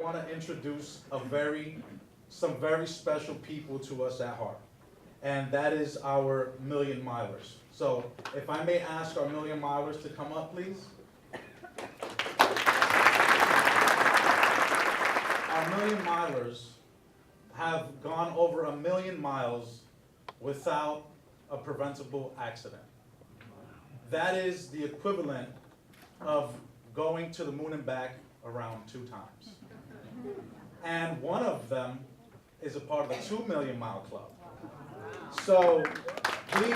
want to introduce some very special people to us at HART, and that is our million milers. So if I may ask our million milers to come up, please. Our million milers have gone over 1 million miles without a preventable accident. That is the equivalent of going to the moon and back around 2 times. And one of them is a part of the 2 million mile club. So please,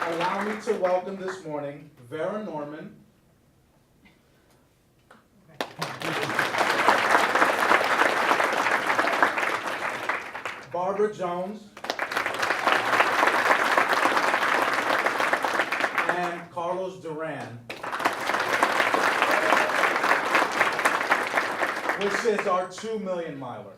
allow me to welcome this morning Vera Norman, Barbara Jones, and Carlos Duran, which is our 2 million miler.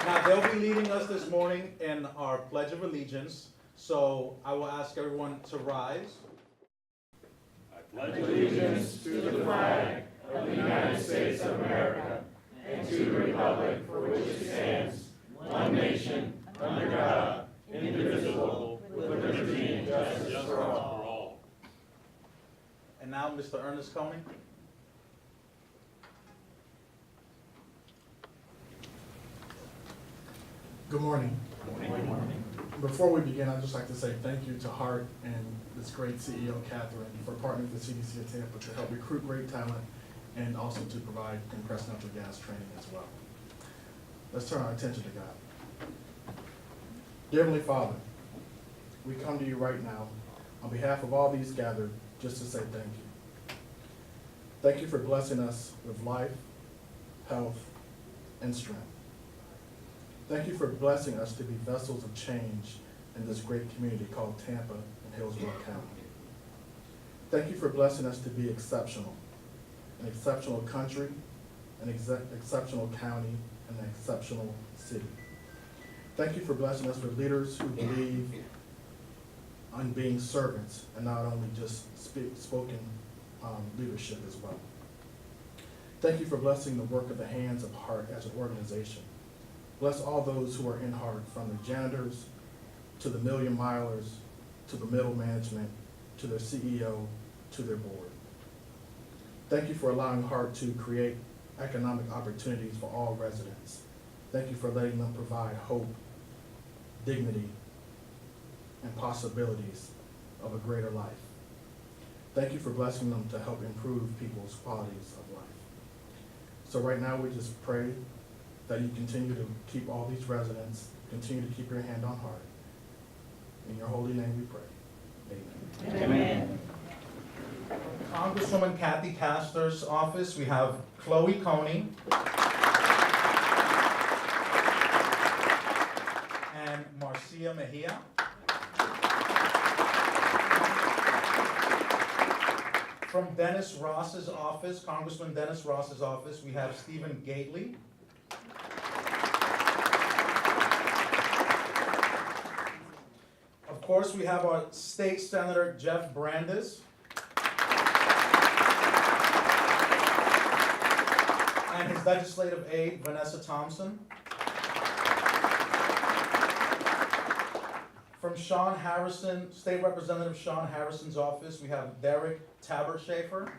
Now, they'll be leading us this morning in our Pledge of Allegiance, so I will ask everyone to rise. I pledge allegiance to the flag of the United States of America and to the republic for which it stands, one nation, under God, indivisible, with liberty and justice for all. And now, Mr. Ernest Comey. Good morning. Good morning. Before we begin, I'd just like to say thank you to HART and this great CEO, Katharine, for partnering with the CDC of Tampa to help recruit great talent and also to provide compressed natural gas training as well. Let's turn our attention to God. Dear Heavenly Father, we come to you right now on behalf of all these gathered just to say thank you. Thank you for blessing us with life, health, and strength. Thank you for blessing us to be vessels of change in this great community called Tampa and Hillsborough County. Thank you for blessing us to be exceptional, an exceptional country, an exceptional county, and an exceptional city. Thank you for blessing us with leaders who believe on being servants and not only just spoken leadership as well. Thank you for blessing the work of the hands of HART as an organization. Bless all those who are in HART, from the janitors to the million milers, to the middle management, to their CEO, to their board. Thank you for allowing HART to create economic opportunities for all residents. Thank you for letting them provide hope, dignity, and possibilities of a greater life. Thank you for blessing them to help improve people's qualities of life. So right now we just pray that you continue to keep all these residents, continue to keep your hand on HART. In your holy name we pray. Amen. Amen. Congresswoman Kathy Castor's office, we have Chloe Coney and Marcia Mejia. From Dennis Ross's office, Congressman Dennis Ross's office, we have Stephen Gately. Of course, we have our State Senator Jeff Brandes. And his legislative aide, Vanessa Thompson. From Sean Harrison, State Representative Sean Harrison's office, we have Derek Taberschafer.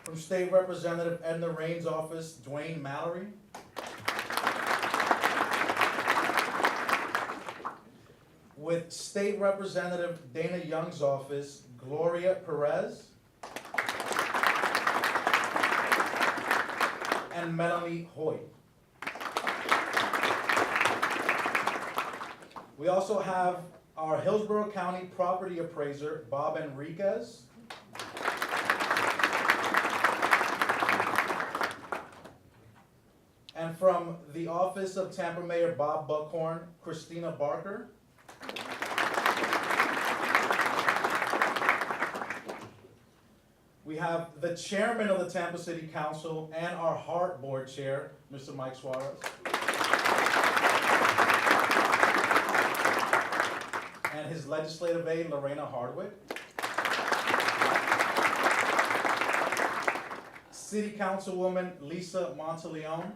From State Representative Edna Rain's office, Dwayne Mallory. With State Representative Dana Young's office, Gloria Perez. And Melanie Hoyt. We also have our Hillsborough County property appraiser, Bob Enriquez. And from the office of Tampa Mayor Bob Buckhorn, Christina Barker. We have the chairman of the Tampa City Council and our HART board chair, Mr. Mike Suarez. and his legislative aide, Lorena Hardwick. City Councilwoman Lisa Monteleone.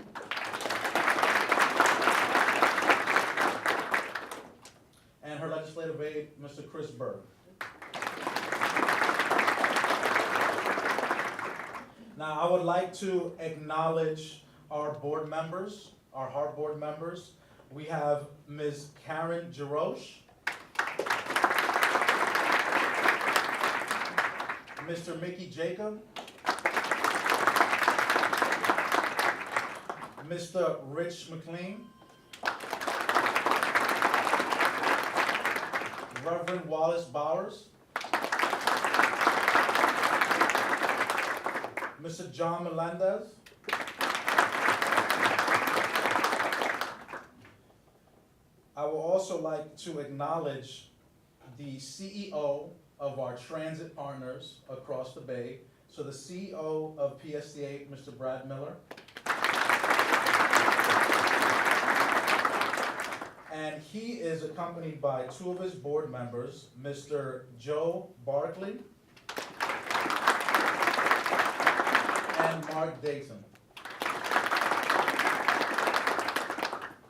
And her legislative aide, Mr. Chris Berg. Now, I would like to acknowledge our board members, our HART board members. We have Ms. Karen Jarosh, Mr. Mickey Jacob, Mr. Rich McLean, Reverend Wallace Bowers, Mr. John Melendez, I would also like to acknowledge the CEO of our transit partners across the bay. So the CEO of PSTA, Mr. Brad Miller. And he is accompanied by two of his board members, Mr. Joe Barkley and Mark Dayton.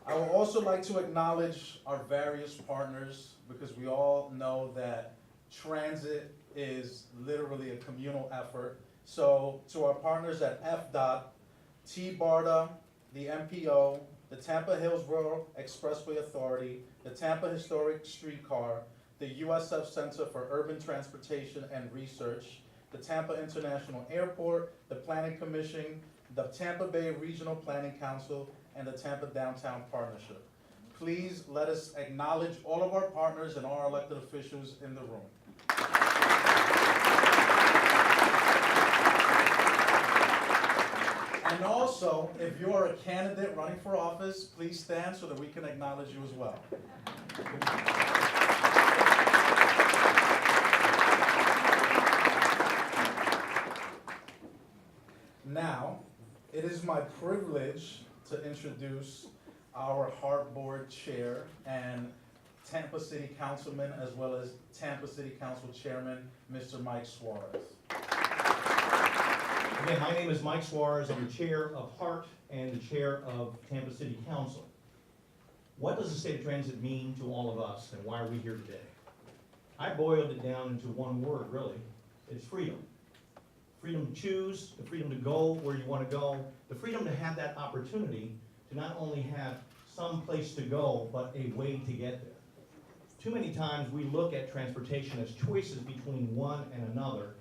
I would also like to acknowledge our various partners, because we all know that transit is literally a communal effort. So to our partners at FDOT, T-BARTA, the MPO, the Tampa Hillsborough Expressway Authority, the Tampa Historic Streetcar, the USF Center for Urban Transportation and Research, the Tampa International Airport, the Planning Commission, the Tampa Bay Regional Planning Council, and the Tampa Downtown Partnership. Please let us acknowledge all of our partners and our elected officials in the room. And also, if you're a candidate running for office, please stand so that we can acknowledge you as well. Now, it is my privilege to introduce our HART Board Chair and Tampa City Councilman, as well as Tampa City Council Chairman, Mr. Mike Suarez. Again, my name is Mike Suarez. I'm the chair of HART and the chair of Tampa City Council. What does the state of transit mean to all of us, and why are we here today? I boiled it down into one word, really. It's freedom. Freedom to choose, the freedom to go where you want to go, the freedom to have that opportunity to not only have some place to go, but a way to get there. Too many times we look at transportation as choices between one and another.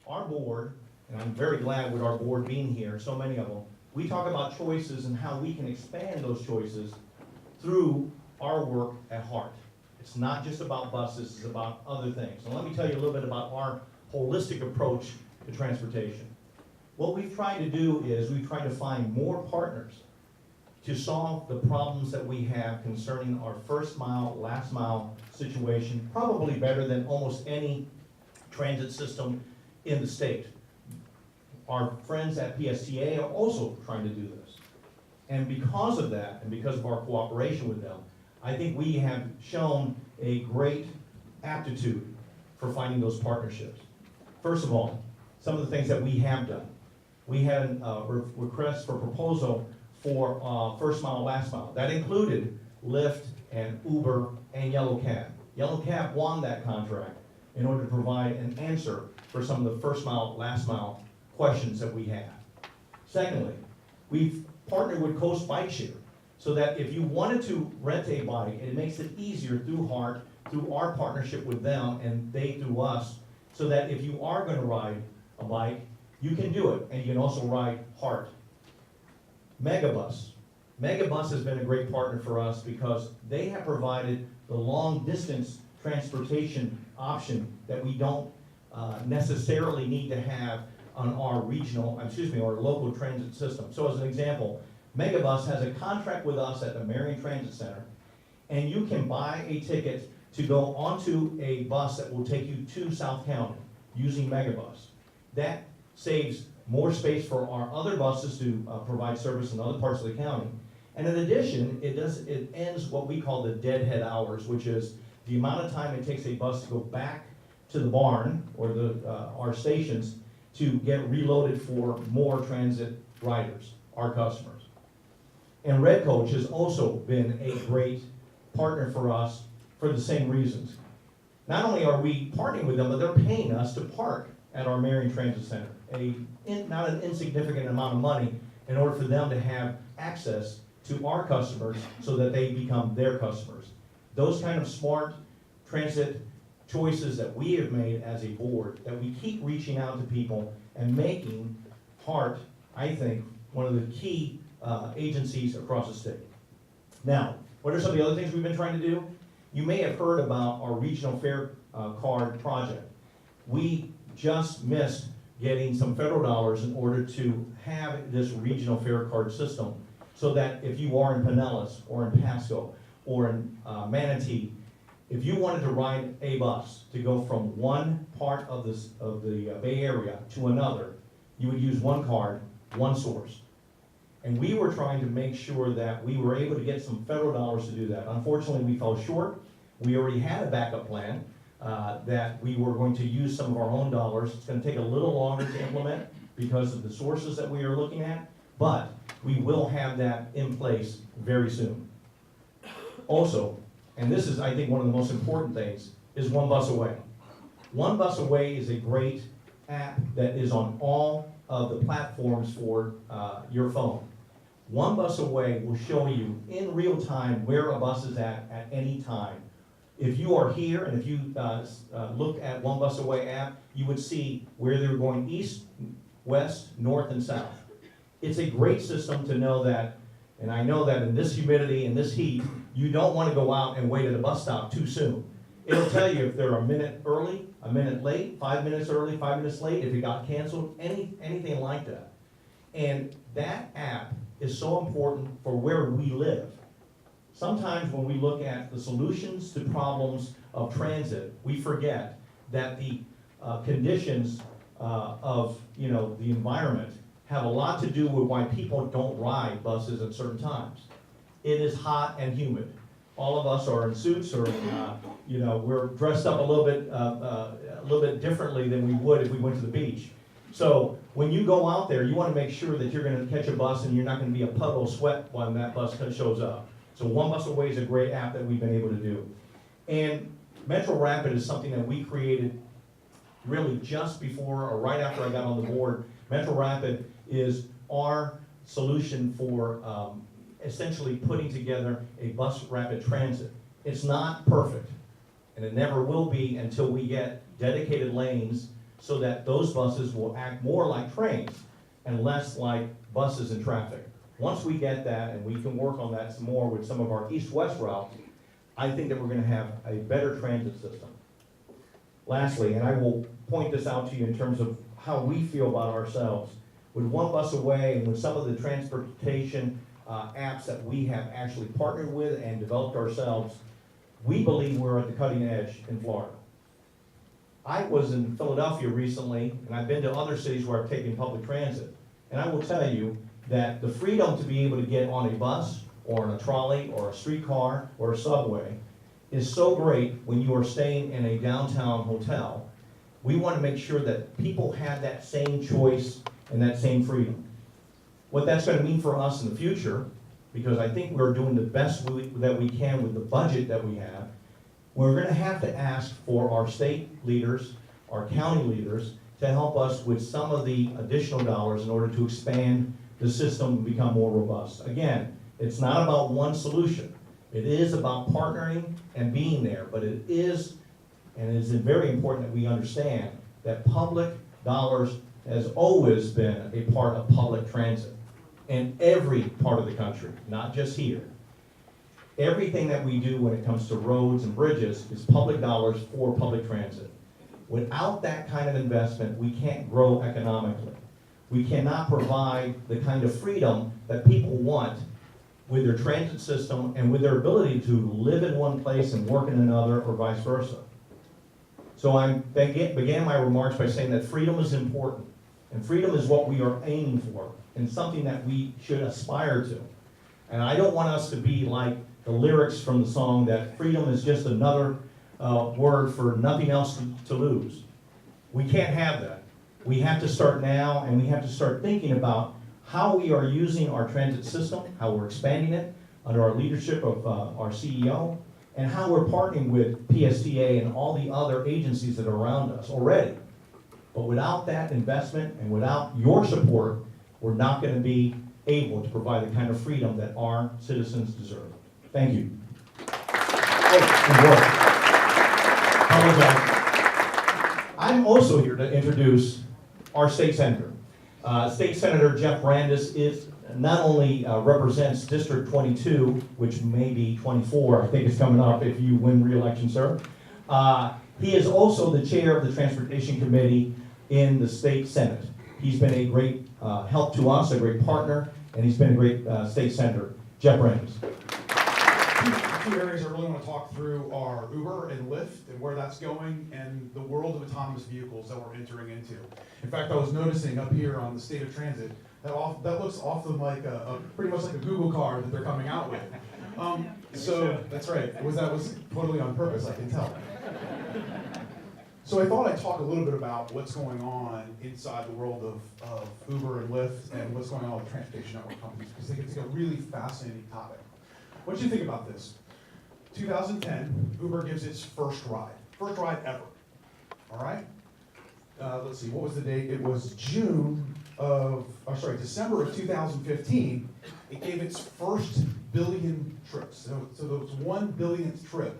Our board, and I'm very glad with our board being here, so many of them, we talk about choices and how we can expand those choices through our work at HART. It's not just about buses, it's about other things. And let me tell you a little bit about our holistic approach to transportation. What we've tried to do is we've tried to find more partners to solve the problems that we have concerning our first mile, last mile situation, probably better than almost any transit system in the state. Our friends at PSTA are also trying to do this. And because of that, and because of our cooperation with them, I think we have shown a great aptitude for finding those partnerships. First of all, some of the things that we have done. We had a request for proposal for first mile, last mile. That included Lyft and Uber and Yellow Cab. Yellow Cab won that contract in order to provide an answer for some of the first mile, last mile questions that we have. Secondly, we've partnered with Coast Bike Share so that if you wanted to rent a bike, it makes it easier through HART, through our partnership with them and they through us, so that if you are going to ride a bike, you can do it, and you can also ride HART. Megabus. Megabus has been a great partner for us because they have provided the long distance transportation option that we don't necessarily need to have on our our local transit system. So as an example, Megabus has a contract with us at the Marion Transit Center, and you can buy a ticket to go onto a bus that will take you to South County using Megabus. That saves more space for our other buses to provide service in other parts of the county. And in addition, it ends what we call the deadhead hours, which is the amount of time it takes a bus to go back to the barn or our stations to get reloaded for more transit riders, our customers. And Red Coach has also been a great partner for us for the same reasons. Not only are we partnering with them, but they're paying us to park at our Marion Transit Center, not an insignificant amount of money in order for them to have access to our customers so that they become their customers. Those kind of smart transit choices that we have made as a board, that we keep reaching out to people and making HART, I think, one of the key agencies across the state. Now, what are some of the other things we've been trying to do? You may have heard about our regional fare card project. We just missed getting some federal dollars in order to have this regional fare card system so that if you are in Pinellas or in Pasco or in Manatee, if you wanted to ride a bus to go from one part of the Bay Area to another, you would use one card, one source. And we were trying to make sure that we were able to get some federal dollars to do that. Unfortunately, we fell short. We already had a backup plan that we were going to use some of our own dollars. It's going to take a little longer to implement because of the sources that we are looking at, but we will have that in place very soon. Also, and this is, I think, one of the most important things, is One Bus Away. One Bus Away is a great app that is on all of the platforms for your phone. One Bus Away will show you in real time where a bus is at any time. If you are here and if you look at One Bus Away app, you would see where they're going east, west, north, and south. It's a great system to know that, and I know that in this humidity and this heat, you don't want to go out and wait at a bus stop too soon. It'll tell you if they're a minute early, a minute late, 5 minutes early, 5 minutes late, if it got canceled, anything like that. And that app is so important for where we live. Sometimes when we look at the solutions to problems of transit, we forget that the conditions of the environment have a lot to do with why people don't ride buses at certain times. It is hot and humid. All of us are in suits, or we're dressed up a little bit differently than we would if we went to the beach. So when you go out there, you want to make sure that you're going to catch a bus and you're not going to be a puddle of sweat when that bus shows up. So One Bus Away is a great app that we've been able to do. And Metro Rapid is something that we created really just before or right after I got on the board. Metro Rapid is our solution for essentially putting together a bus rapid transit. It's not perfect, and it never will be until we get dedicated lanes so that those buses will act more like trains and less like buses in traffic. Once we get that, and we can work on that some more with some of our east-west routes, I think that we're going to have a better transit system. Lastly, and I will point this out to you in terms of how we feel about ourselves, with One Bus Away and with some of the transportation apps that we have actually partnered with and developed ourselves, we believe we're at the cutting edge in Florida. I was in Philadelphia recently, and I've been to other cities where I've taken public transit, and I will tell you that the freedom to be able to get on a bus or in a trolley or a streetcar or a subway is so great when you are staying in a downtown hotel. We want to make sure that people have that same choice and that same freedom. What that's going to mean for us in the future, because I think we're doing the best that we can with the budget that we have, we're going to have to ask for our state leaders, our county leaders, to help us with some of the additional dollars in order to expand the system and become more robust. Again, it's not about one solution. It is about partnering and being there, but it is, and it is very important that we understand that public dollars has always been a part of public transit in every part of the country, not just here. Everything that we do when it comes to roads and bridges is public dollars for public transit. Without that kind of investment, we can't grow economically. We cannot provide the kind of freedom that people want with their transit system and with their ability to live in one place and work in another, or vice versa. So I began my remarks by saying that freedom is important, and freedom is what we are aiming for, and something that we should aspire to. And I don't want us to be like the lyrics from the song that freedom is just another word for nothing else to lose. We can't have that. We have to start now, and we have to start thinking about how we are using our transit system, how we're expanding it under our leadership of our CEO, and how we're partnering with PSTA and all the other agencies that are around us already. But without that investment and without your support, we're not going to be able to provide the kind of freedom that our citizens deserve. Thank you. I'm also here to introduce our state senator. State Senator Jeff Brandis is not only represents District 22, which may be 24, I think it's coming up if you win re-election, sir. He is also the chair of the Transportation Committee in the State Senate. He's been a great help to us, a great partner, and he's been a great state senator. Jeff Brandis. Two areas I really want to talk through are Uber and Lyft and where that's going and the world of autonomous vehicles that we're entering into. In fact, I was noticing up here on the state of transit that looks often like pretty much like a Google car that they're coming out with. So that's right. That was totally on purpose, I can tell. So I thought I'd talk a little bit about what's going on inside the world of Uber and Lyft and what's going on with transportation network companies, because I think it's a really fascinating topic. What do you think about this? 2010, Uber gives its first ride ever. All right? Let's see, what was the date? It was December of 2015. It gave its first billion trips. So the 1 billionth trip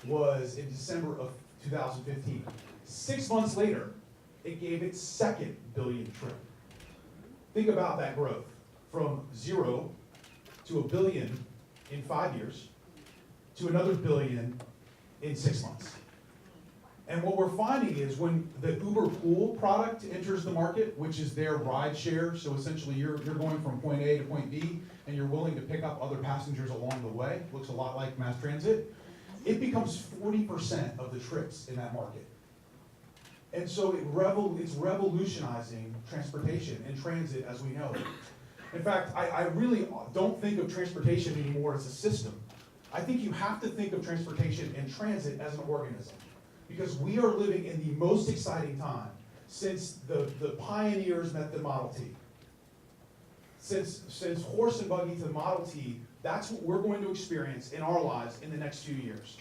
was in December of 2015. 6 months later, it gave its second billion trip. Think about that growth from 0 to 1 billion in 5 years to another billion in 6 months. And what we're finding is when the Uber Pool product enters the market, which is their ride share, so essentially you're going from point A to point B, and you're willing to pick up other passengers along the way, looks a lot like mass transit, it becomes 40% of the trips in that market. And so it's revolutionizing transportation and transit as we know it. In fact, I really don't think of transportation anymore as a system. I think you have to think of transportation and transit as an organism, because we are living in the most exciting time since the pioneers met the Model T. Since horse and buggy to the Model T, that's what we're going to experience in our lives in the next few years.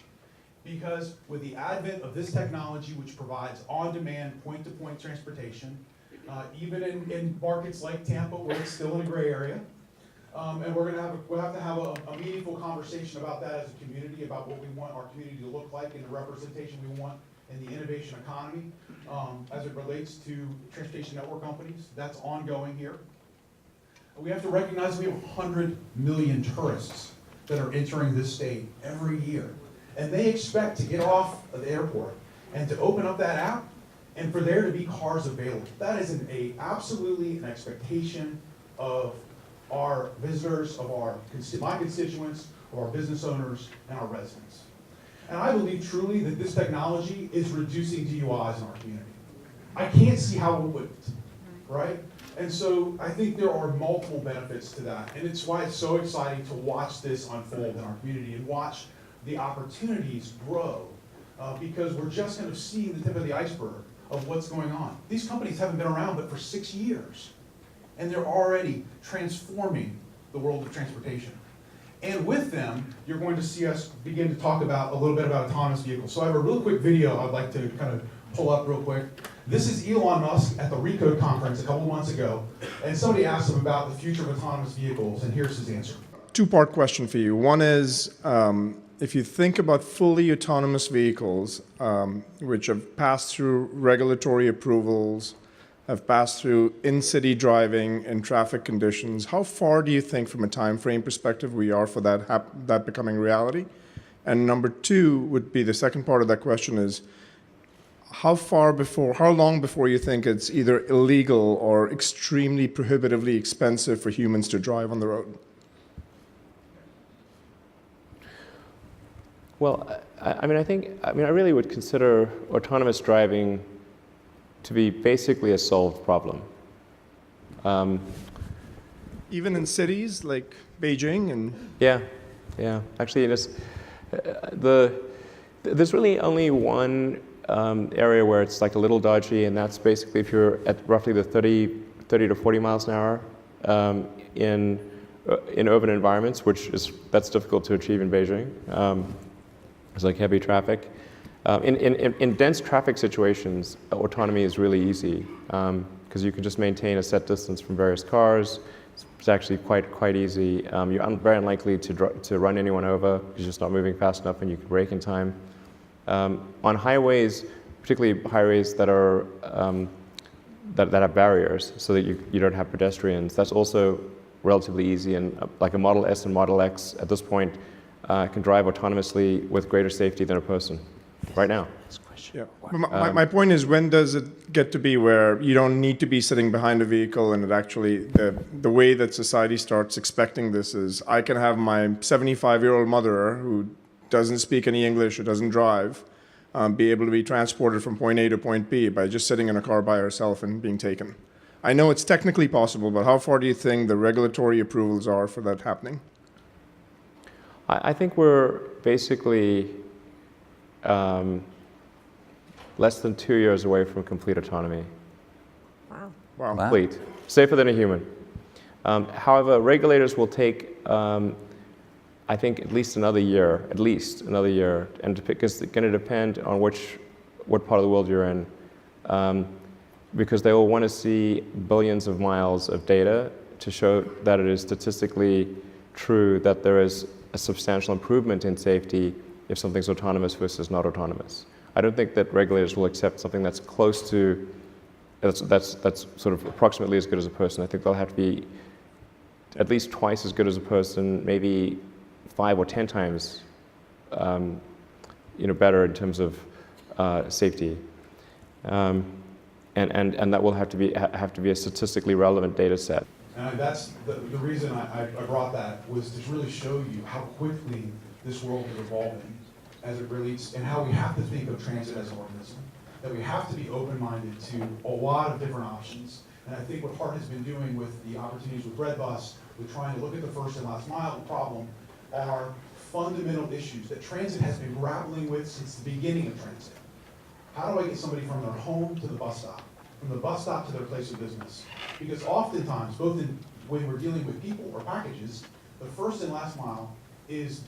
Because with the advent of this technology, which provides on-demand, point-to-point transportation, even in markets like Tampa, where it's still in a gray area, and we'll have to have a meaningful conversation about that as a community, about what we want our community to look like and the representation we want in the innovation economy as it relates to transportation network companies. That's ongoing here. We have to recognize we have 100 million tourists that are entering this state every year. And they expect to get off of the airport and to open up that app and for there to be cars available. That is absolutely an expectation of our visitors, of my constituents, of our business owners, and our residents. And I believe truly that this technology is reducing DUIs in our community. I can't see how it wouldn't, right? And so I think there are multiple benefits to that. And it's why it's so exciting to watch this unfold in our community and watch the opportunities grow because we're just kind of seeing the tip of the iceberg of what's going on. These companies haven't been around but for 6 years, and they're already transforming the world of transportation. And with them, you're going to see us begin to talk about a little bit about autonomous vehicles. So I have a real quick video I'd like to kind of pull up real quick. This is Elon Musk at the Recode conference a couple months ago, and somebody asked him about the future of autonomous vehicles, and here's his answer. Two-part question for you. One is, if you think about fully autonomous vehicles, which have passed through regulatory approvals, have passed through in-city driving and traffic conditions, how far do you think from a time frame perspective we are for that becoming reality? And number two would be the second part of that question is, how long before you think it's either illegal or extremely prohibitively expensive for humans to drive on the road? Well, I really would consider autonomous driving to be basically a solved problem. Even in cities like Beijing and... Yeah. Actually, There's really only one area where it's like a little dodgy, and that's basically if you're at roughly the 30 to 40 miles an hour in urban environments, that's difficult to achieve in Beijing. It's like heavy traffic. In dense traffic situations, autonomy is really easy because you can just maintain a set distance from various cars. It's actually quite easy. You're very unlikely to run anyone over because you're just not moving fast enough and you can brake in time. On highways, particularly highways that are that have barriers so that you don't have pedestrians, that's also relatively easy, and like a Model S and Model X at this point can drive autonomously with greater safety than a person right now. Yeah. My point is, when does it get to be where you don't need to be sitting behind a vehicle, and it actually, the way that society starts expecting this is, I can have my 75-year-old mother who doesn't speak any English or doesn't drive, be able to be transported from point A to point B by just sitting in a car by herself and being taken. I know it's technically possible, but how far do you think the regulatory approvals are for that happening? I think we're basically less than 2 years away from complete autonomy. Wow. Wow. Complete. Safer than a human. However, regulators will take, I think, at least another year, and because it's going to depend on what part of the world you're in, because they will want to see billions of miles of data to show that it is statistically true that there is a substantial improvement in safety if something's autonomous versus not autonomous. I don't think that regulators will accept something that's close to, that's sort of approximately as good as a person. I think they'll have to be at least twice as good as a person, maybe 5 or 10 times, better in terms of safety, and that will have to be a statistically relevant data set. And that's the reason I brought that, was to really show you how quickly this world is evolving as it relates, and how we have to think of transit as an organism, that we have to be open-minded to a lot of different options. And I think what HART has been doing with the opportunities with Red Bus, with trying to look at the first and last mile problem, are fundamental issues that transit has been grappling with since the beginning of transit. How do I get somebody from their home to the bus stop, from the bus stop to their place of business? Because oftentimes, when we're dealing with people or packages, the first and last mile is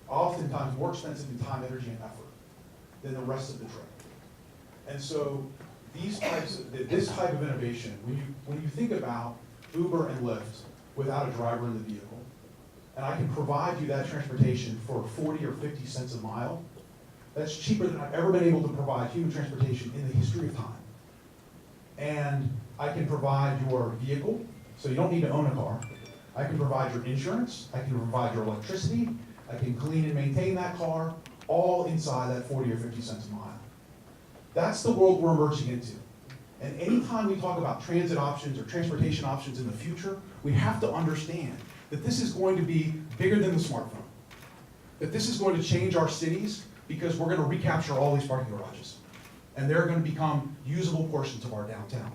oftentimes more expensive in time, energy, and effort than the rest of the trip. And so this type of innovation, when you think about Uber and Lyft without a driver in the vehicle, and I can provide you that transportation for 40 or 50 cents a mile, that's cheaper than I've ever been able to provide human transportation in the history of time. And I can provide your vehicle, so you don't need to own a car. I can provide your insurance, I can provide your electricity, I can clean and maintain that car, all inside that 40 or 50 cents a mile. That's the world we're emerging into. And anytime we talk about transit options or transportation options in the future, we have to understand that this is going to be bigger than the smartphone. That this is going to change our cities, because we're going to recapture all these parking garages. And they're going to become usable portions of our downtown.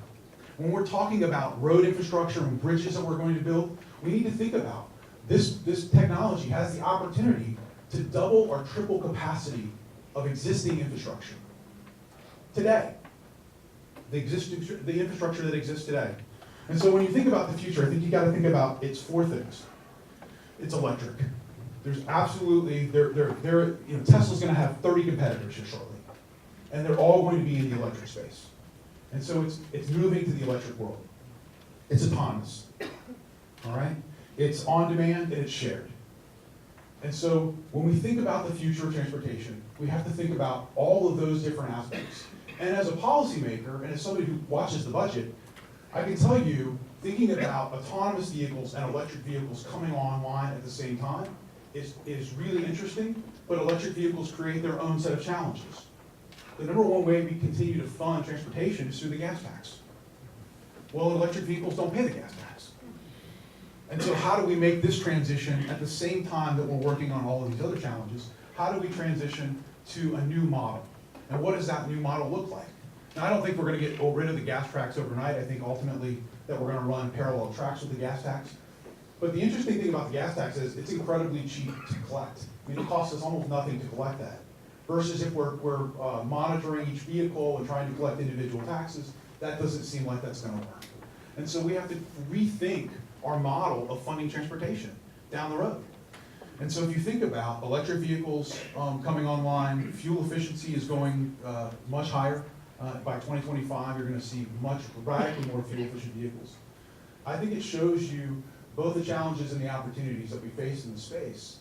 When we're talking about road infrastructure and bridges that we're going to build, we need to think about this technology has the opportunity to double or triple capacity of existing infrastructure. Today, the infrastructure that exists today. And so when you think about the future, I think you got to think about it's 4 things. It's electric. There's absolutely, Tesla's going to have 30 competitors here shortly. And they're all going to be in the electric space. And so it's moving to the electric world. It's autonomous, all right? It's on demand and it's shared. And so when we think about the future of transportation, we have to think about all of those different aspects. And as a policymaker, and as somebody who watches the budget, I can tell you, thinking about autonomous vehicles and electric vehicles coming online at the same time is really interesting, but electric vehicles create their own set of challenges. The number one way we continue to fund transportation is through the gas tax. Well, electric vehicles don't pay the gas tax. And so how do we make this transition at the same time that we're working on all of these other challenges? How do we transition to a new model? And what does that new model look like? Now, I don't think we're going to get rid of the gas tax overnight. I think ultimately that we're going to run parallel tracks with the gas tax. But the interesting thing about the gas tax is it's incredibly cheap to collect. I mean, it costs us almost nothing to collect that. versus if we're monitoring each vehicle and trying to collect individual taxes, that doesn't seem like that's gonna work. And so we have to rethink our model of funding transportation down the road. And so if you think about electric vehicles coming online, fuel efficiency is going much higher. By 2025, you're gonna see much radically more fuel efficient vehicles. I think it shows you both the challenges and the opportunities that we face in the space.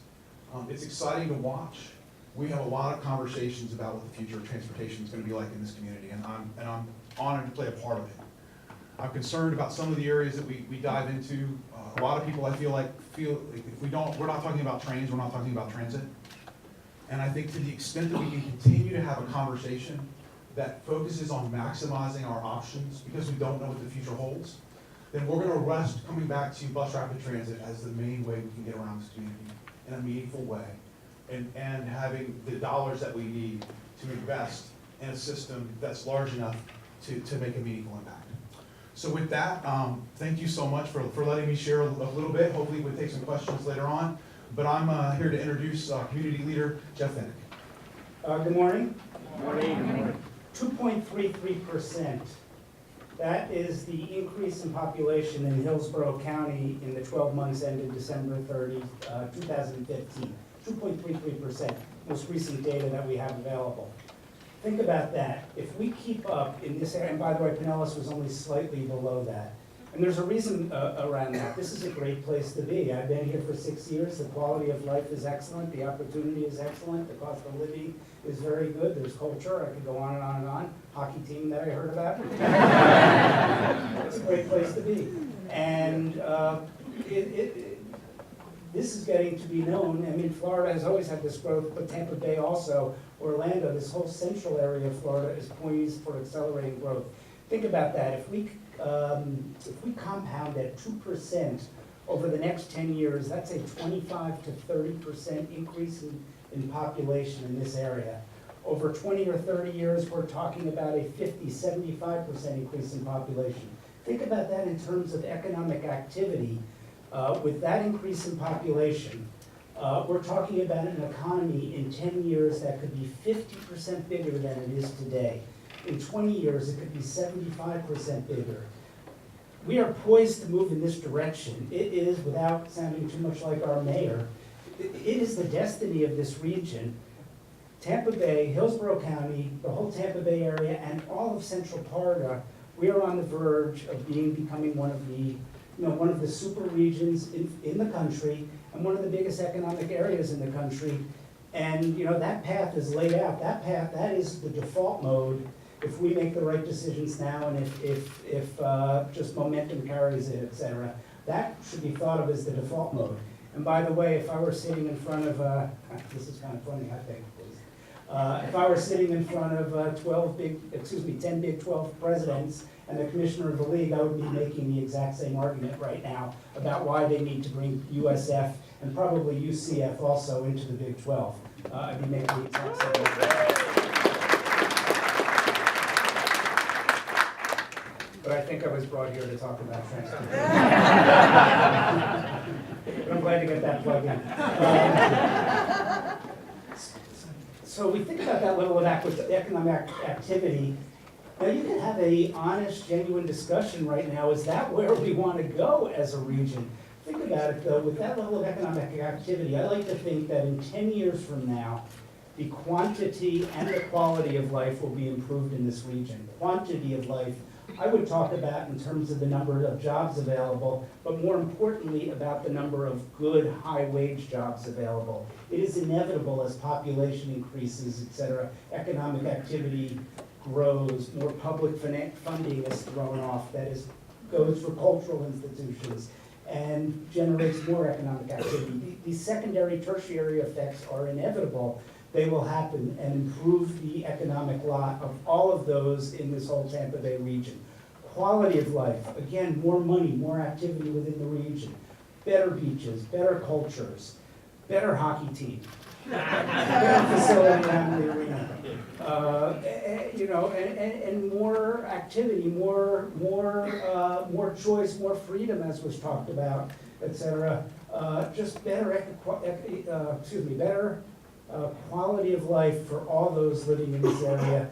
It's exciting to watch. We have a lot of conversations about what the future of transportation is gonna be like in this community, and I'm honored to play a part of it. I'm concerned about some of the areas that we dive into. A lot of people, I feel like if we're not talking about trains, we're not talking about transit. And I think to the extent that we can continue to have a conversation that focuses on maximizing our options because we don't know what the future holds, then we're gonna rest coming back to bus rapid transit as the main way we can get around this community in a meaningful way. And having the dollars that we need to invest in a system that's large enough to make a meaningful impact. So with that, thank you so much for letting me share a little bit. Hopefully we'll take some questions later on. But I'm here to introduce Community Leader Jeff Vinik. Good morning. Good morning. 2.33%. That is the increase in population in Hillsborough County in the 12 months ended December 30, 2015. 2.33%, most recent data that we have available. Think about that. If we keep up in this area, and by the way, Pinellas was only slightly below that. And there's a reason around that. This is a great place to be. I've been here for 6 years. The quality of life is excellent. The opportunity is excellent. The cost of living is very good. There's culture. I could go on and on and on. Hockey team that I heard about. It's a great place to be. And this is getting to be known. I mean, Florida has always had this growth, but Tampa Bay also, Orlando, this whole central area of Florida is poised for accelerating growth. Think about that. If we compound at 2% over the next 10 years, that's a 25 to 30% increase in population in this area. Over 20 or 30 years, we're talking about a 50, 75% increase in population. Think about that in terms of economic activity. With that increase in population, we're talking about an economy in 10 years that could be 50% bigger than it is today. In 20 years, it could be 75% bigger. We are poised to move in this direction. It is, without sounding too much like our mayor, it is the destiny of this region. Tampa Bay, Hillsborough County, the whole Tampa Bay area, and all of Central Florida, we are on the verge of becoming one of the super regions in the country and one of the biggest economic areas in the country. And that path is laid out. That is the default mode if we make the right decisions now and if just momentum carries it, et cetera. That should be thought of as the default mode. And by the way, if I were sitting in front of, this is kind of funny, I think, if I were sitting in front of 10 Big 12 presidents and the commissioner of the league, I would be making the exact same argument right now about why they need to bring USF and probably UCF also into the Big 12. I'd be making the exact same argument. But I think I was brought here to talk about transportation. But I'm glad to get that plug in. So we think about that level of economic activity. Now you can have an honest, genuine discussion right now. Is that where we want to go as a region? Think about it though, with that level of economic activity, I like to think that in 10 years from now, the quantity and the quality of life will be improved in this region. Quantity of life, I would talk about in terms of the number of jobs available, but more importantly about the number of good, high-wage jobs available. It is inevitable as population increases, et cetera, economic activity grows, more public funding is thrown off, goes for cultural institutions, and generates more economic activity. These secondary, tertiary effects are inevitable. They will happen and improve the economic lot of all of those in this whole Tampa Bay region. Quality of life, again, more money, more activity within the region, better beaches, better cultures, better hockey team, better facility around the arena, and more activity, more choice, more freedom, as was talked about, et cetera. Just better quality of life for all those living in this area,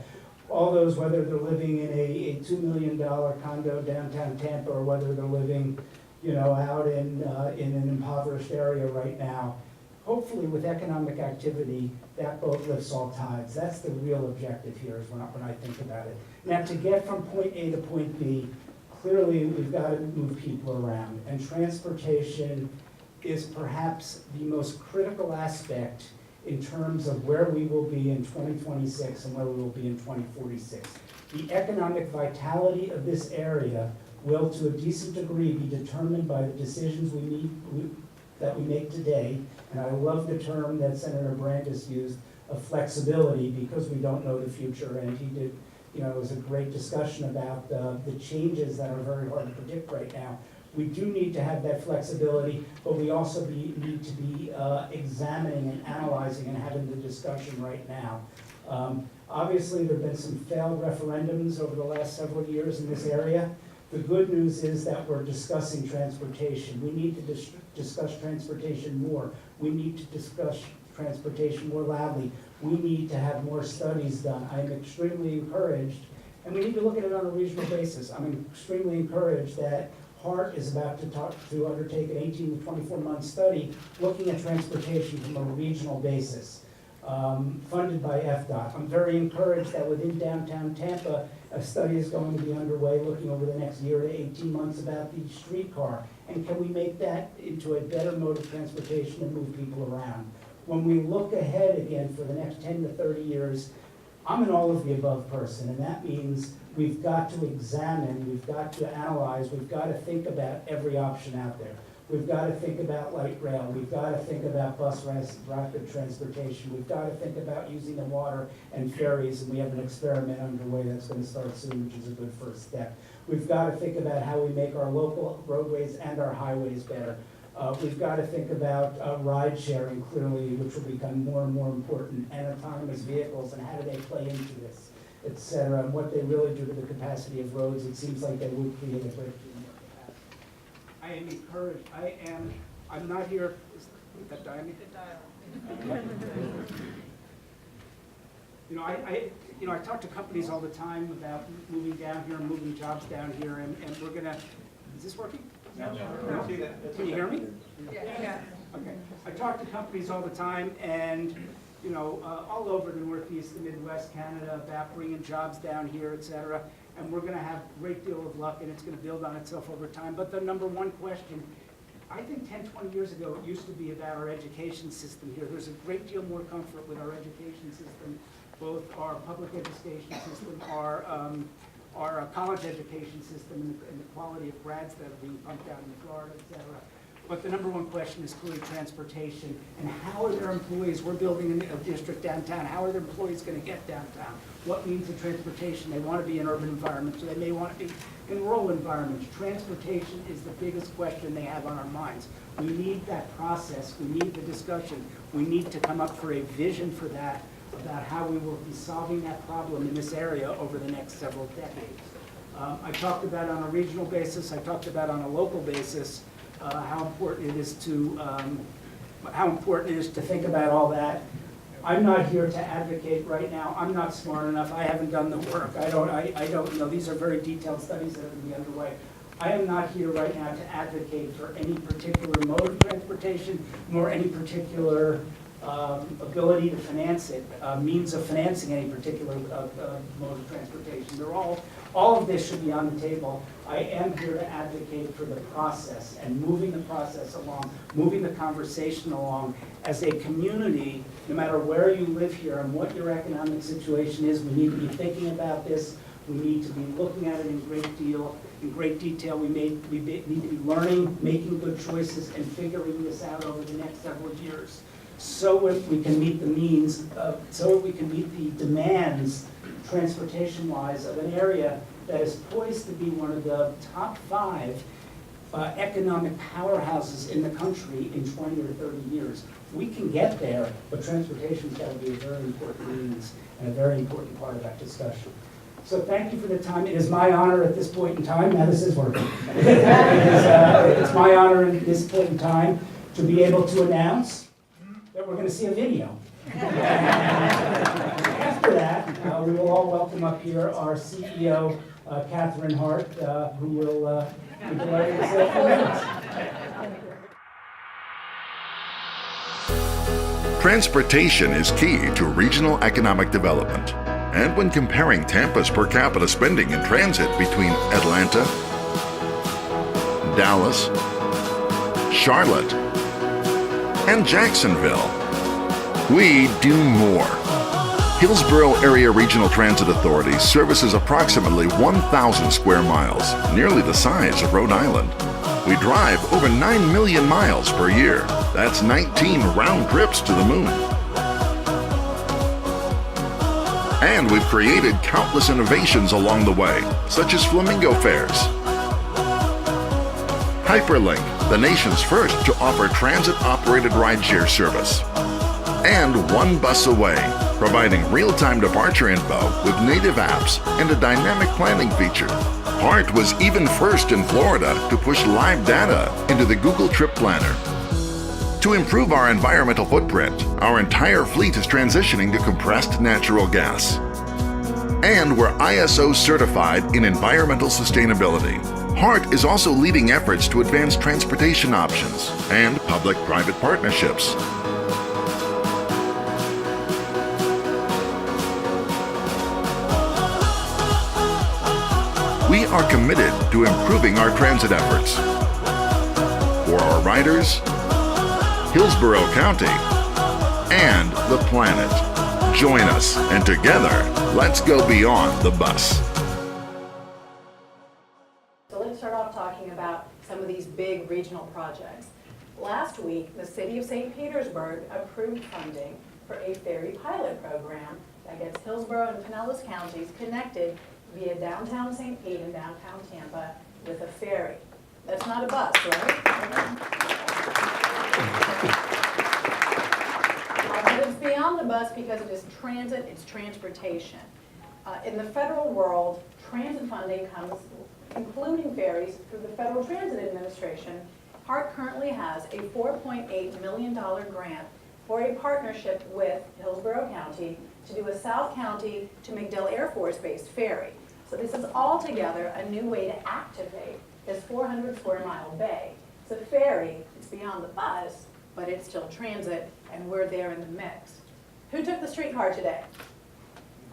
all those, whether they're living in a $2 million condo downtown Tampa, or whether they're living, out in an impoverished area right now. Hopefully, with economic activity, that boat lifts all tides. That's the real objective here, is when I think about it. Now, to get from point A to point B, clearly, we've got to move people around, and transportation is perhaps the most critical aspect in terms of where we will be in 2026 and where we will be in 2046. The economic vitality of this area will, to a decent degree, be determined by the decisions that we make today. And I love the term that Senator Brandis used of flexibility, because we don't know the future. And he did, it was a great discussion about the changes that are very hard to predict right now. We do need to have that flexibility, but we also need to be examining and analyzing and having the discussion right now. Obviously, there have been some failed referendums over the last several years in this area. The good news is that we're discussing transportation. We need to discuss transportation more. We need to discuss transportation more loudly. We need to have more studies done. I'm extremely encouraged, and we need to look at it on a regional basis. I'm extremely encouraged that HART is about to undertake an 18 to 24-month study looking at transportation from a regional basis, funded by FDOT. I'm very encouraged that within downtown Tampa, a study is going to be underway looking over the next year to 18 months about the streetcar. And can we make that into a better mode of transportation and move people around? When we look ahead again for the next 10 to 30 years, I'm an all of the above person, and that means we've got to examine, we've got to analyze, we've got to think about every option out there. We've got to think about light rail, we've got to think about bus rapid transportation, we've got to think about using the water and ferries, and we have an experiment underway that's going to start soon, which is a good first step. We've got to think about how we make our local roadways and our highways better. We've got to think about ride sharing, clearly, which will become more and more important, and autonomous vehicles, and how do they play into this, et cetera, and what they really do to the capacity of roads. It seems like they would create a great deal more capacity. I am encouraged. I'm not here. Is that diamond? I talk to companies all the time about moving down here and moving jobs down here, and we're gonna. Is this working? No. Can you hear me? Yeah. Okay. I talk to companies all the time, and all over the Northeast, the Midwest, Canada, about bringing jobs down here, et cetera. And we're going to have a great deal of luck, and it's going to build on itself over time. But the number one question, I think 10, 20 years ago, it used to be about our education system here. There's a great deal more comfort with our education system, both our public education system, our college education system, and the quality of grads that are being pumped out in Florida, et cetera. But the number one question is clearly transportation, and how are their employees, we're building a district downtown, how are their employees going to get downtown? What means of transportation? They want to be in urban environments, or they may want to be in rural environments. Transportation is the biggest question they have on our minds. We need that process, we need the discussion, we need to come up for a vision for that, about how we will be solving that problem in this area over the next several decades. I talked about on a regional basis, I talked about on a local basis, how important it is to think about all that. I'm not here to advocate right now. I'm not smart enough. I haven't done the work. I don't know. These are very detailed studies that are going to be underway. I am not here right now to advocate for any particular mode of transportation, nor any particular ability to finance it, means of financing any particular mode of transportation. All of this should be on the table. I am here to advocate for the process and moving the process along, moving the conversation along. As a community, no matter where you live here and what your economic situation is, we need to be thinking about this. We need to be looking at it in great detail. We need to be learning, making good choices, and figuring this out over the next several years, so we can meet we can meet the demands, transportation-wise, of an area that is poised to be one of the top 5 economic powerhouses in the country in 20 or 30 years. We can get there, but transportation's got to be a very important means and a very important part of that discussion. So thank you for the time. It is my honor at this point in time, now this is working. It's my honor at this point in time to be able to announce that we're going to see a video. After that, we will all welcome up here our CEO, Katharine HART, who will be delighted to say a few minutes. Transportation is key to regional economic development. And when comparing Tampa's per capita spending in transit between Atlanta, Dallas, Charlotte, and Jacksonville, we do more. Hillsborough Area Regional Transit Authority services approximately 1,000 square miles, nearly the size of Rhode Island. We drive over 9 million miles per year. That's 19 round trips to the moon. And we've created countless innovations along the way, such as flamingo fares, Hyperlink, the nation's first to offer transit-operated rideshare service, and One Bus Away, providing real-time departure info with native apps and a dynamic planning feature. HART was even first in Florida to push live data into the Google Trip Planner. To improve our environmental footprint, our entire fleet is transitioning to compressed natural gas. And we're ISO certified in environmental sustainability. HART is also leading efforts to advance transportation options and public-private partnerships. We are committed to improving our transit efforts for our riders, Hillsborough County, and the planet. Join us, and together, let's go beyond the bus. So let's start off talking about some of these big regional projects. Last week, the City of St. Petersburg approved funding for a ferry pilot program that gets Hillsborough and Pinellas counties connected via downtown St. Pete and downtown Tampa with a ferry. That's not a bus, right? But it's beyond the bus because it is transit, it's transportation. In the federal world, transit funding comes, including ferries, through the Federal Transit Administration. HART currently has a $4.8 million grant for a partnership with Hillsborough County to do a South County to MacDill Air Force Base ferry. So this is altogether a new way to activate this 400 square mile bay. It's a ferry, it's beyond the bus, but it's still transit, and we're there in the mix. Who took the streetcar today?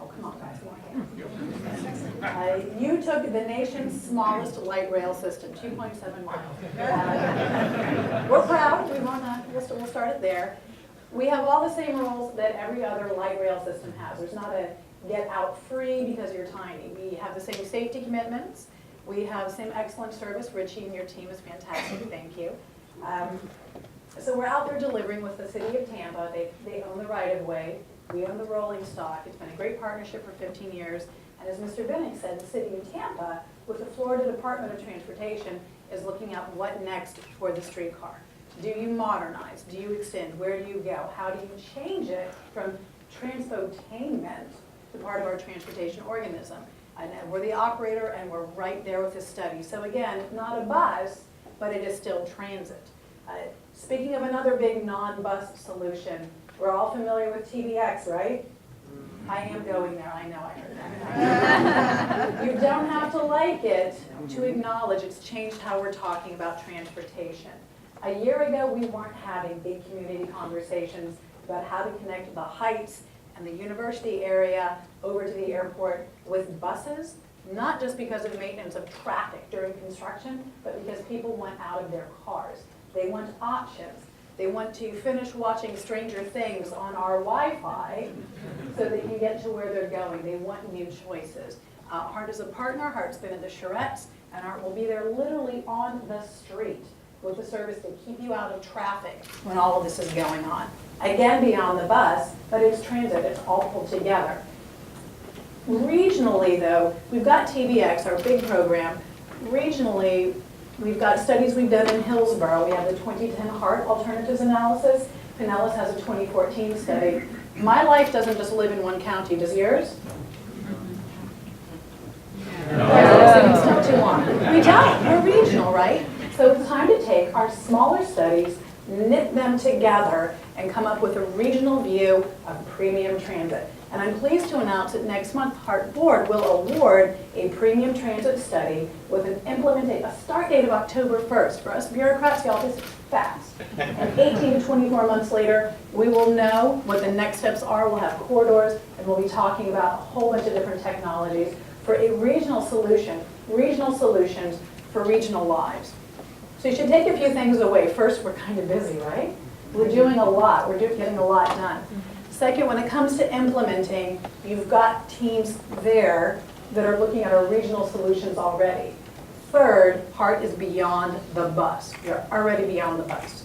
Oh, come on, guys, come on. You took the nation's smallest light rail system, 2.7 miles. We're proud, we'll start it there. We have all the same rules that every other light rail system has. There's not a get out free because you're tiny. We have the same safety commitments. We have same excellent service. Richie and your team is fantastic, thank you. So we're out there delivering with the City of Tampa. They own the right-of-way. We own the rolling stock. It's been a great partnership for 15 years. And as Mr. Vinik said, the City of Tampa, with the Florida Department of Transportation, is looking at what next for the streetcar. Do you modernize? Do you extend? Where do you go? How do you change it from transpotainment to part of our transportation organism? And we're the operator, and we're right there with this study. So again, not a bus, but it is still transit. Speaking of another big non-bus solution, we're all familiar with TBX, right? I am going there, I know, I heard that. You don't have to like it to acknowledge it's changed how we're talking about transportation. A year ago, we weren't having big community conversations about how to connect the Heights and the university area over to the airport with buses, not just because of maintenance of traffic during construction, but because people want out of their cars. They want options. They want to finish watching Stranger Things on our Wi-Fi so they can get to where they're going. They want new choices. HART is a partner. HART's been at the Suarez, and HART will be there literally on the street with the service to keep you out of traffic when all of this is going on. Again, beyond the bus, but it's transit. It's all pulled together. Regionally, though, we've got TBX, our big program. Regionally, we've got studies we've done in Hillsborough. We have the 2010 HART alternatives analysis. Pinellas has a 2014 study. My life doesn't just live in one county. Does yours? It's not too long. We don't. We're regional, right? So it's time to take our smaller studies knit them together, and come up with a regional view of premium transit. And I'm pleased to announce that next month, HART Board will award a premium transit study with a start date of October 1st. For us bureaucrats, y'all, this is fast. And 18 to 24 months later, we will know what the next steps are. We'll have corridors, and we'll be talking about a whole bunch of different technologies for a regional solutions for regional lives. So you should take a few things away. First, we're kind of busy, right? We're doing a lot. We're getting a lot done. Second, when it comes to implementing, you've got teams there that are looking at our regional solutions already. Third, HART is beyond the bus. You're already beyond the bus.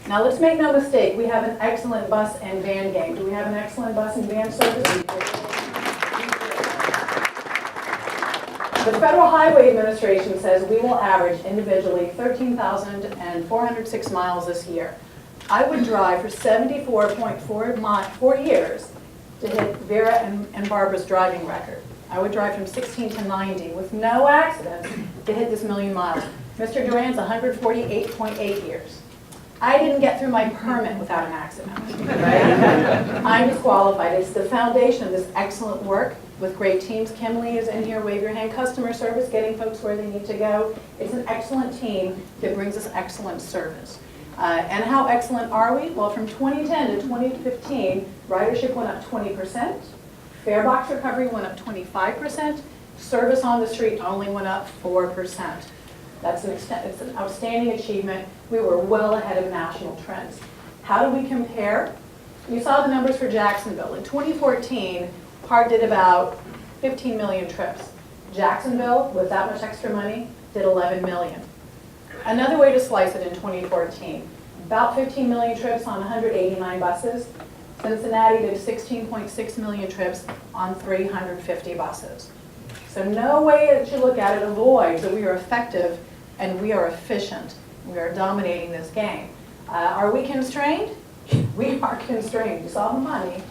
Now let's make no mistake, we have an excellent bus and van game. Do we have an excellent bus and van service? The Federal Highway Administration says we will average individually 13,406 miles this year. I would drive for 74.4 years to hit Vera and Barbara's driving record. I would drive from 16 to 90 with no accidents to hit this 1,000,000 miles. Mr. Duran's 148.8 years. I didn't get through my permit without an accident, right? I'm disqualified. It's the foundation of this excellent work with great teams. Kim Lee is in here, wave your hand. Customer service, getting folks where they need to go. It's an excellent team that brings us excellent service. And how excellent are we? Well, from 2010 to 2015, ridership went up 20%, fare box recovery went up 25%, service on the street only went up 4%. It's an outstanding achievement. We were well ahead of national trends. How do we compare? You saw the numbers for Jacksonville. In 2014, HART did about 15 million trips. Jacksonville, with that much extra money, did 11 million. Another way to slice it in 2014, about 15 million trips on 189 buses. Cincinnati did 16.6 million trips on 350 buses. So no way that you look at it avoids that we are effective and we are efficient. We are dominating this game. Are we constrained? We are constrained. You saw the money.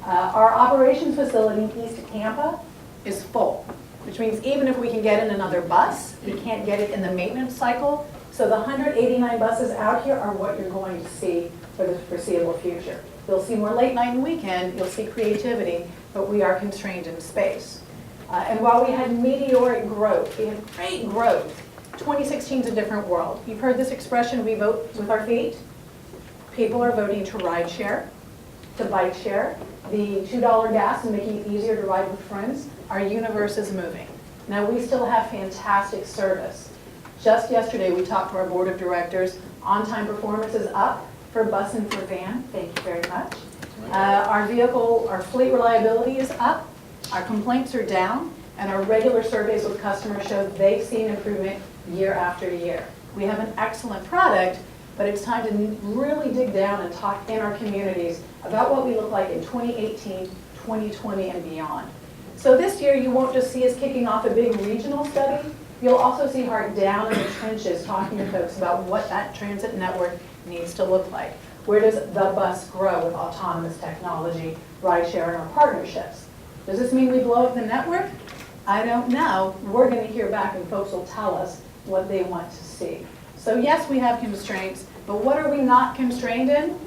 Our operations facility east of Tampa is full, which means even if we can get in another bus, we can't get it in the maintenance cycle. So the 189 buses out here are what you're going to see for the foreseeable future. You'll see more late night and weekend, you'll see creativity, but we are constrained in space. And while we had meteoric growth, we had great growth, 2016 is a different world. You've heard this expression, we vote with our feet. People are voting to ride share, to bike share. The $2 gas is making it easier to ride with friends. Our universe is moving. Now we still have fantastic service. Just yesterday, we talked to our board of directors. On-time performance is up for bus and for van. Thank you very much. Our fleet reliability is up. Our complaints are down. And our regular surveys with customers show they've seen improvement year after year. We have an excellent product, but it's time to really dig down and talk in our communities about what we look like in 2018, 2020, and beyond. So this year, you won't just see us kicking off a big regional study. You'll also see HART down in the trenches talking to folks about what that transit network needs to look like. Where does the bus grow with autonomous technology, rideshare, and our partnerships? Does this mean we blow up the network? I don't know. We're going to hear back and folks will tell us what they want to see. So yes, we have constraints, but what are we not constrained in?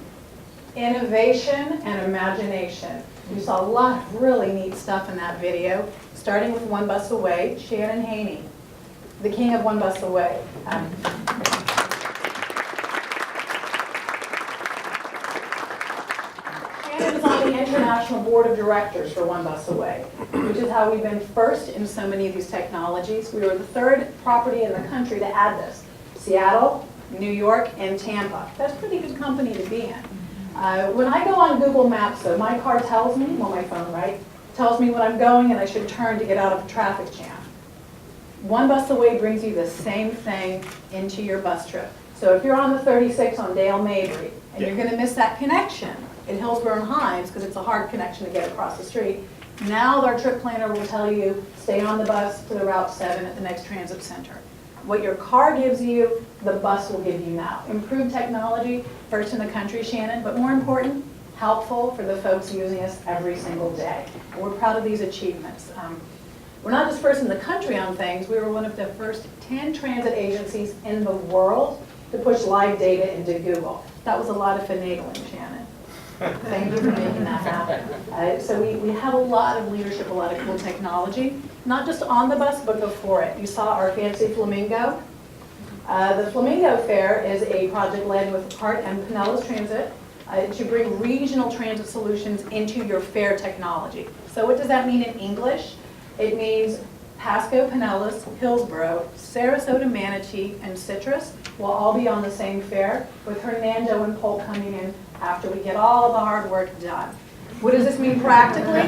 Innovation and imagination. You saw a lot of really neat stuff in that video, starting with One Bus Away, Shannon Haney, the king of One Bus Away. Shannon is on the international board of directors for One Bus Away, which is how we've been first in so many of these technologies. We were the third property in the country to add this. Seattle, New York, and Tampa. That's pretty good company to be in. When I go on Google Maps, though, my car tells me, well, my phone, right, tells me when I'm going and I should turn to get out of a traffic jam. One Bus Away brings you the same thing into your bus trip. So if you're on the 36 on Dale Mabry and you're going to miss that connection in Hillsborough and Hines because it's a hard connection to get across the street, now our trip planner will tell you stay on the bus to the Route 7 at the next transit center. What your car gives you, the bus will give you now. Improved technology, first in the country, Shannon, but more important, helpful for the folks using us every single day. And we're proud of these achievements. We're not just first in the country on things, we were one of the first 10 transit agencies in the world to push live data into Google. That was a lot of finagling, Shannon. Thank you for making that happen. So we have a lot of leadership, a lot of cool technology, not just on the bus, but before it. You saw our fancy flamingo. The Flamingo Fair is a project led with HART and Pinellas Transit to bring regional transit solutions into your fair technology. So what does that mean in English? It means Pasco, Pinellas, Hillsborough, Sarasota, Manatee, and Citrus will all be on the same fair, with Hernando and Polk coming in after we get all the hard work done. What does this mean practically?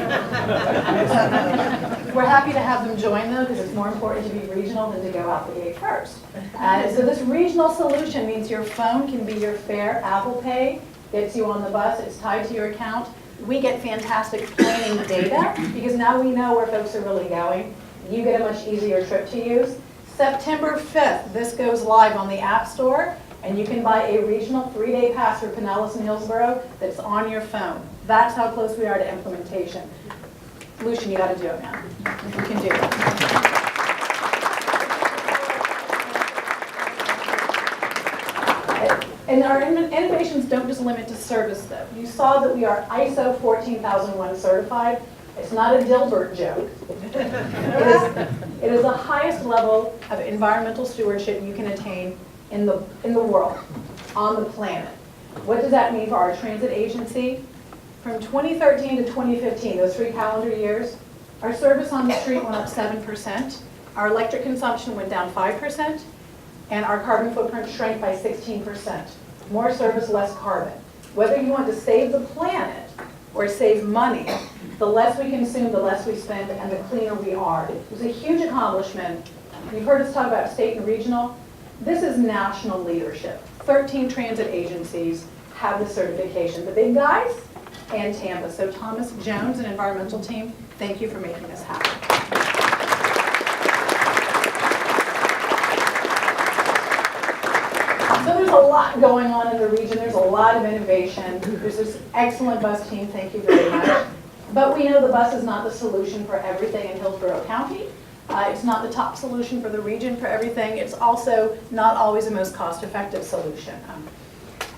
We're happy to have them join though, because it's more important to be regional than to go out the gate first. So this regional solution means your phone can be your fare. Apple Pay gets you on the bus, it's tied to your account. We get fantastic planning data, because now we know where folks are really going. You get a much easier trip to use. September 5th, this goes live on the App Store, and you can buy a regional 3-day pass for Pinellas and Hillsborough that's on your phone. That's how close we are to implementation. Lucian, you got to do it, man. You can do it. And our innovations don't just limit to service, though. You saw that we are ISO 14001 certified. It's not a Dilbert joke. It is the highest level of environmental stewardship you can attain in the world, on the planet. What does that mean for our transit agency? From 2013 to 2015, those 3 calendar years, our service on the street went up 7%, our electric consumption went down 5%, and our carbon footprint shrank by 16%. More service, less carbon. Whether you want to save the planet or save money, the less we consume, the less we spend, and the cleaner we are. It was a huge accomplishment. You've heard us talk about state and regional. This is national leadership. 13 transit agencies have this certification. The big guys and Tampa. So Thomas Jones and environmental team, thank you for making this happen. So there's a lot going on in the region. There's a lot of innovation. There's this excellent bus team. Thank you very much. But we know the bus is not the solution for everything in Hillsborough County. It's not the top solution for the region for everything. It's also not always the most cost-effective solution.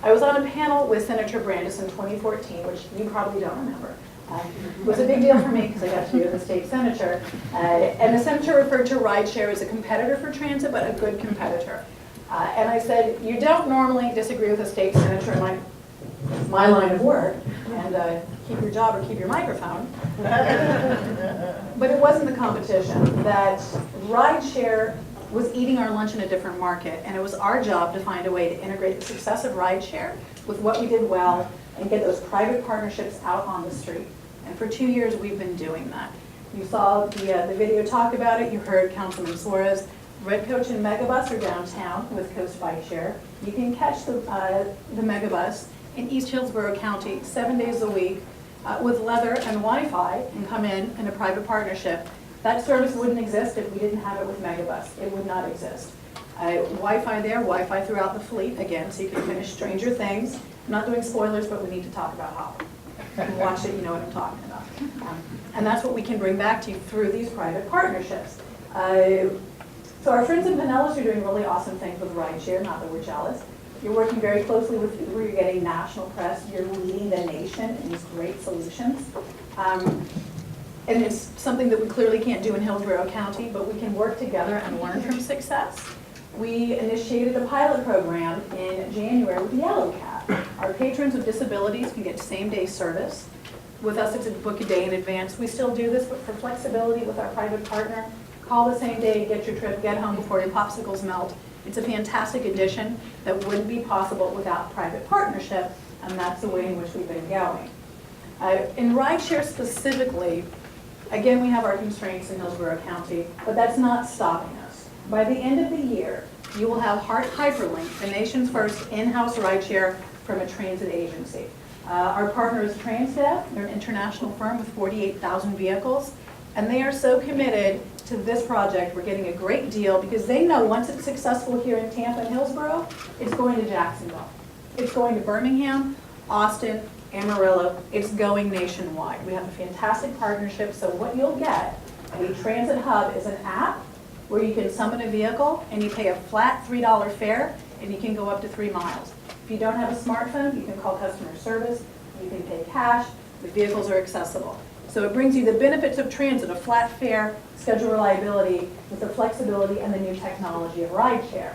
I was on a panel with Senator Brandis in 2014, which you probably don't remember. It was a big deal for me because I got to be the state senator. And the senator referred to rideshare as a competitor for transit, but a good competitor. And I said, you don't normally disagree with a state senator in my line of work, and keep your job or keep your microphone. But it wasn't the competition. That rideshare was eating our lunch in a different market, and it was our job to find a way to integrate the success of rideshare with what we did well and get those private partnerships out on the street. And for 2 years, we've been doing that. You saw the video talk about it. You heard Councilman Suarez. Red Coach and Megabus are downtown with Coast Bike Share. You can catch the Megabus in East Hillsborough County 7 days a week with leather and Wi-Fi and come in a private partnership. That service wouldn't exist if we didn't have it with Megabus. It would not exist. Wi-Fi there, Wi-Fi throughout the fleet, again, so you can finish Stranger Things. I'm not doing spoilers, but we need to talk about Hopper. If you watch it, you know what I'm talking about. And that's what we can bring back to you through these private partnerships. So our friends in Pinellas are doing really awesome things with rideshare, not that we're jealous. You're working very closely with Uber, you're getting national press, you're leading the nation in these great solutions. And it's something that we clearly can't do in Hillsborough County, but we can work together and learn from success. We initiated a pilot program in January with the Yellow Cab. Our patrons with disabilities can get same-day service. With us, it's a book a day in advance. We still do this, but for flexibility with our private partner, call the same day, get your trip, get home before your popsicles melt. It's a fantastic addition that wouldn't be possible without private partnership, and that's the way in which we've been going. In rideshare specifically, again, we have our constraints in Hillsborough County, but that's not stopping us. By the end of the year, you will have HART Hyperlink, the nation's first in-house rideshare from a transit agency. Our partner is Transdev. They're an international firm with 48,000 vehicles, and they are so committed to this project. We're getting a great deal because they know once it's successful here in Tampa and Hillsborough, it's going to Jacksonville. It's going to Birmingham, Austin, Amarillo. It's going nationwide. We have a fantastic partnership, so what you'll get at a transit hub is an app where you can summon a vehicle and you pay a flat $3 fare and you can go up to 3 miles. If you don't have a smartphone, you can call customer service, you can pay cash, the vehicles are accessible. So it brings you the benefits of transit, a flat fare, schedule reliability, with the flexibility and the new technology of rideshare.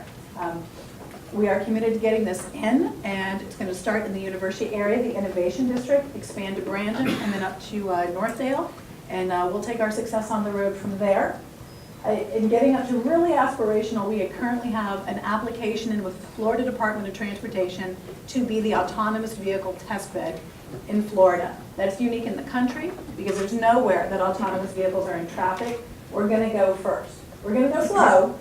We are committed to getting this in, and it's going to start in the university area, the Innovation District, expand to Brandon, and then up to Northdale, and we'll take our success on the road from there. In getting up to really aspirational, we currently have an application in with the Florida Department of Transportation to be the autonomous vehicle test bed in Florida. That's unique in the country because there's nowhere that autonomous vehicles are in traffic. We're going to go first. We're going to go slow,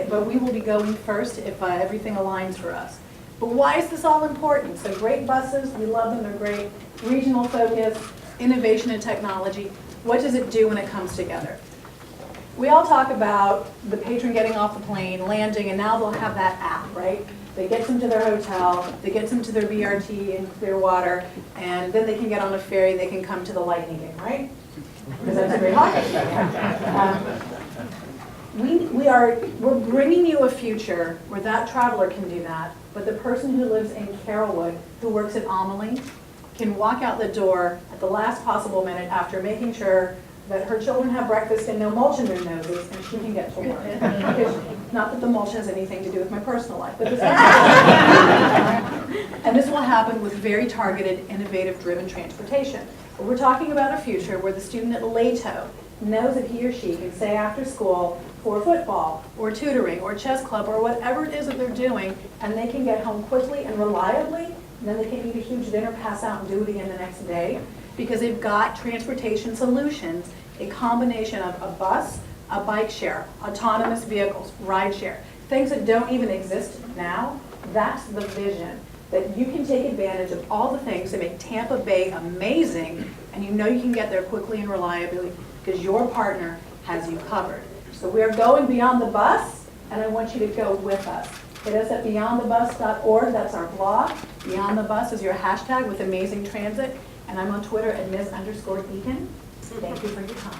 but we will be going first if everything aligns for us. But why is this all important? So great buses, we love them, they're great. Regional focus, innovation and technology. What does it do when it comes together? We all talk about the patron getting off the plane, landing, and now they'll have that app, right? That gets them to their hotel, that gets them to their BRT in Clearwater, and then they can get on a ferry, they can come to the Lightning game, right? Because that's a great hockey stadium. We're bringing you a future where that traveler can do that, but the person who lives in Carrollwood, who works at Amelie, can walk out the door at the last possible minute after making sure that her children have breakfast and no mulch in their noses, and she can get to work. Because, not that the mulch has anything to do with my personal life, but this and this will happen with very targeted, innovative, driven transportation. But we're talking about a future where the student at Lato knows that he or she can stay after school for football, or tutoring, or chess club, or whatever it is that they're doing, and they can get home quickly and reliably, and then they can eat a huge dinner, pass out, and do it again the next day, because they've got transportation solutions, a combination of a bus, a bike share, autonomous vehicles, ride share, things that don't even exist now. That's the vision, that you can take advantage of all the things that make Tampa Bay amazing, and you know you can get there quickly and reliably because your partner has you covered. So we're going beyond the bus, and I want you to go with us. Hit us at beyondthebus.org, that's our blog. Beyond the Bus is your hashtag with Amazing Transit, and I'm on Twitter at Ms._Eagan. Thank you for your time.